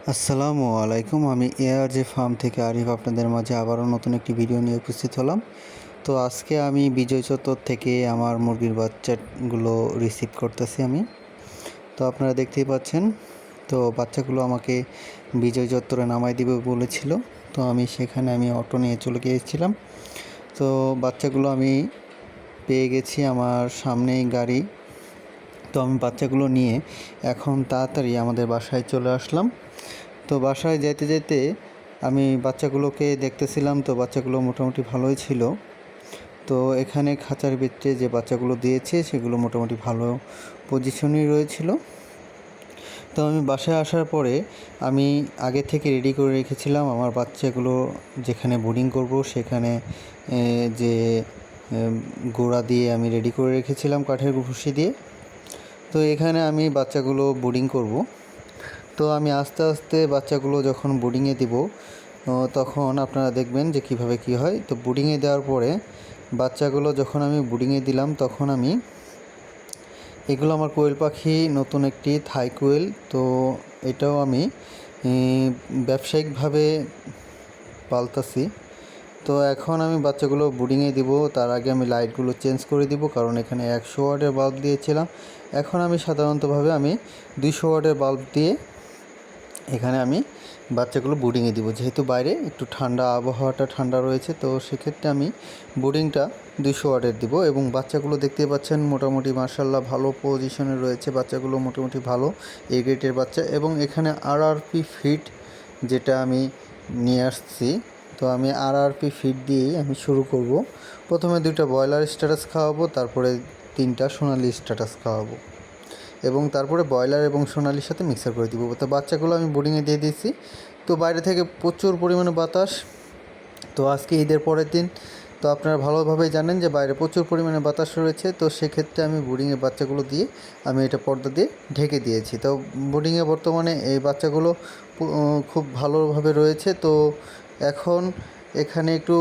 আসসালামু আলাইকুম। আমি এআরজে ফার্ম থেকে আরিফ আপনাদের মাঝে আবারও নতুন একটি ভিডিও নিয়ে উপস্থিত হলাম। তো আজকে আমি বিজয় চত্বর থেকে আমার মুরগির বাচ্চাগুলো রিসিভ করতেছি আমি। তো আপনারা দেখতেই পাচ্ছেন, তো বাচ্চাগুলো আমাকে বিজয় চত্বরে নামাই দিবে বলেছিল। তো আমি সেখানে অটো নিয়ে চলে গিয়েছিলাম। তো বাচ্চাগুলো আমি পেয়ে গেছি, আমার সামনেই গাড়ি। তো আমি বাচ্চাগুলো নিয়ে এখন তাড়াতাড়ি আমাদের বাসায় চলে আসলাম। তো বাসায় যেতে যেতে আমি বাচ্চাগুলোকে দেখতেছিলাম, তো বাচ্চাগুলো মোটামুটি ভালোই ছিল। তো এখানে খাঁচার ভিতরে যে বাচ্চাগুলো দিয়েছে সেগুলো মোটামুটি ভালো পজিশনেই রয়েছিল। তো আমি বাসায় আসার পরে আমি আগে থেকে রেডি করে রেখেছিলাম আমার বাচ্চাগুলো যেখানে বোর্ডিং করব সেখানে যে গোড়া দিয়ে আমি রেডি করে রেখেছিলাম কাঠের ভুসি দিয়ে। তো এখানে আমি বাচ্চাগুলো বোর্ডিং করব। তো আমি আস্তে আস্তে বাচ্চাগুলো যখন বোর্ডিংয়ে দিব তখন আপনারা দেখবেন যে কিভাবে কি হয়। তো বোর্ডিংয়ে দেওয়ার পরে বাচ্চাগুলো যখন আমি বোর্ডিংয়ে দিলাম তখন আমি এগুলো আমার কোয়েল পাখি, নতুন একটি থাই কোয়েল। তো এটাও আমি ব্যবসায়িকভাবে পালতাছি। তো এখন আমি বাচ্চাগুলো বোর্ডিংয়ে দিব, তার আগে আমি লাইটগুলো চেঞ্জ করে দিব, কারণ এখানে 100 ওয়াটের বাল্ব দিয়েছিলাম। এখন আমি সাধারণতভাবে 200 ওয়াটের বাল্ব দিয়ে এখানে আমি বাচ্চাগুলো বোর্ডিংয়ে দিব, যেহেতু বাইরে একটু ঠান্ডা, আবহাওয়াটা ঠান্ডা রয়েছে। তো সেক্ষেত্রে আমি বোর্ডিংটা 200 ওয়াটের দিব। এবং বাচ্চাগুলো দেখতে পাচ্ছেন মোটামুটি মাশাআল্লাহ ভালো পজিশনে রয়েছে। বাচ্চাগুলো মোটামুটি ভালো এ গ্রেডের বাচ্চা। এবং এখানে আরআরপি ফিড যেটা আমি নিয়ে আসছি, তো আমি আরআরপি ফিড দিয়েই আমি শুরু করব। প্রথমে 2টা ব্রয়লার স্ট্যাটাস খাওয়াবো, তারপরে 3টা সোনালি স্ট্যাটাস খাওয়াবো, এবং তারপরে ব্রয়লার এবং সোনালির সাথে মিক্সার করে দিব। তো বাচ্চাগুলো আমি বোর্ডিংয়ে দিয়ে দিয়েছি। তো বাইরে থেকে প্রচুর পরিমাণে বাতাস। তো আজকে ঈদের পরের দিন, তো আপনারা ভালোভাবেই জানেন যে বাইরে প্রচুর পরিমাণে বাতাস রয়েছে। তো সেক্ষেত্রে আমি বোর্ডিংয়ে বাচ্চাগুলো দিয়ে আমি এটা পর্দা দিয়ে ঢেকে দিয়েছি। তো বোর্ডিংয়ে বর্তমানে এই বাচ্চাগুলো খুব ভালোভাবে রয়েছে। তো এখন এখানে একটু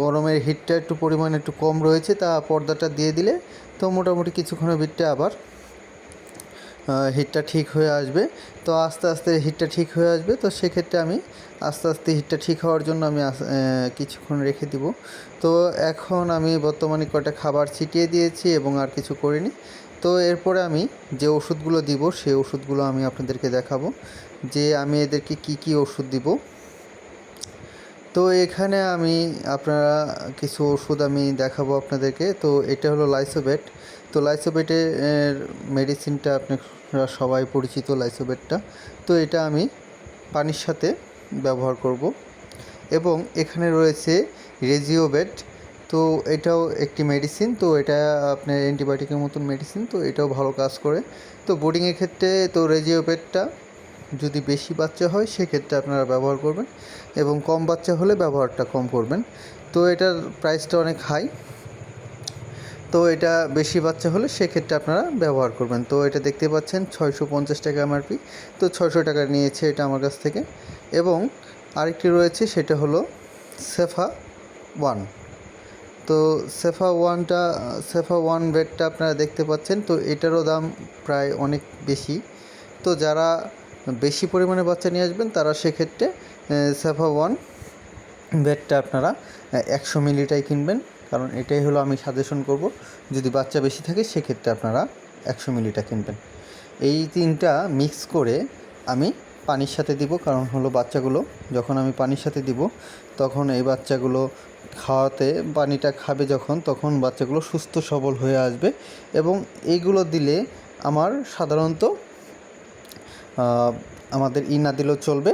গরমের হিটটা একটু পরিমাণে একটু কম রয়েছে, তা পর্দাটা দিয়ে দিলে তো মোটামুটি কিছুক্ষণের ভিতরে আবার হিটটা ঠিক হয়ে আসবে। তো আস্তে আস্তে হিটটা ঠিক হয়ে আসবে। তো সেক্ষেত্রে আমি আস্তে আস্তে হিটটা ঠিক হওয়ার জন্য আমি কিছুক্ষণ রেখে দিব। তো এখন আমি বর্তমানে কয়টা খাবার ছিটিয়ে দিয়েছি এবং আর কিছু করিনি। তো এরপরে আমি যে ওষুধগুলো দিব সেই ওষুধগুলো আমি আপনাদেরকে দেখাবো যে আমি এদেরকে কি ওষুধ দিব। তো এখানে আপনারা কিছু ওষুধ আমি দেখাবো আপনাদেরকে। তো এটা হলো লাইসোবেট। তো লাইসোবেটের মেডিসিনটা আপনারা সবাই পরিচিত, লাইসোবেটটা। তো এটা আমি পানির সাথে ব্যবহার করব। এবং এখানে রয়েছে রেজিওবেট। তো এটাও একটি মেডিসিন। তো এটা আপনার অ্যান্টিবায়োটিকের মতন মেডিসিন। তো এটাও ভালো কাজ করে। তো বোর্ডিংয়ের ক্ষেত্রে তো রেজিওবেটটা যদি বেশি বাচ্চা হয় সেক্ষেত্রে আপনারা ব্যবহার করবেন, এবং কম বাচ্চা হলে ব্যবহারটা কম করবেন। তো এটার প্রাইসটা অনেক হাই। তো এটা বেশি বাচ্চা হলে সেক্ষেত্রে আপনারা ব্যবহার করবেন। তো এটা দেখতে পাচ্ছেন 650 টাকা এমআরপি। তো 600 টাকা নিয়েছে এটা আমার কাছ থেকে। এবং আরেকটি রয়েছে, সেটা হলো সেফা ওয়ান। তো সেফা ওয়ান বেডটা আপনারা দেখতে পাচ্ছেন। তো এটারও দাম প্রায় অনেক বেশি। তো যারা বেশি পরিমাণে বাচ্চা নিয়ে আসবেন তারা সেক্ষেত্রে সেফা ওয়ান বেডটা আপনারা 100 মিলিটাই কিনবেন, কারণ এটাই হলো আমি সাজেশন করব। যদি বাচ্চা বেশি থাকে সেক্ষেত্রে আপনারা 100 মিলিটা কিনবেন। এই 3টা মিক্স করে আমি পানির সাথে দিব, কারণ হলো বাচ্চাগুলো যখন আমি পানির সাথে দিব তখন এই বাচ্চাগুলো খাওয়াতে পানিটা খাবে যখন, তখন বাচ্চাগুলো সুস্থ সবল হয়ে আসবে। এবং এইগুলো দিলে আমার সাধারণত আমাদের না দিলেও চলবে,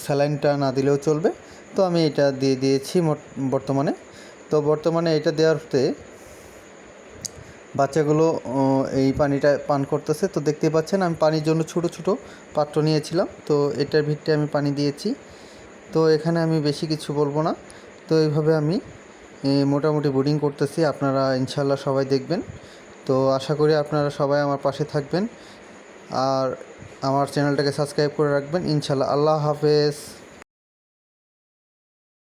স্যালাইনটা না দিলেও চলবে। তো আমি এটা দিয়ে দিয়েছি বর্তমানে। তো বর্তমানে এটা দেওয়াতে বাচ্চাগুলো এই পানিটা পান করতেছে। তো দেখতে পাচ্ছেন আমি পানির জন্য ছোট ছোট পাত্র নিয়েছিলাম। তো এটার ভিতরে আমি পানি দিয়েছি। তো এখানে আমি বেশি কিছু বলবো না। তো এইভাবে আমি মোটামুটি বোর্ডিং করতেছি। আপনারা ইনশাল্লাহ সবাই দেখবেন। তো আশা করি আপনারা সবাই আমার পাশে থাকবেন আর আমার চ্যানেলটাকে সাবস্ক্রাইব করে রাখবেন ইনশাল্লাহ। আল্লাহ হাফেজ।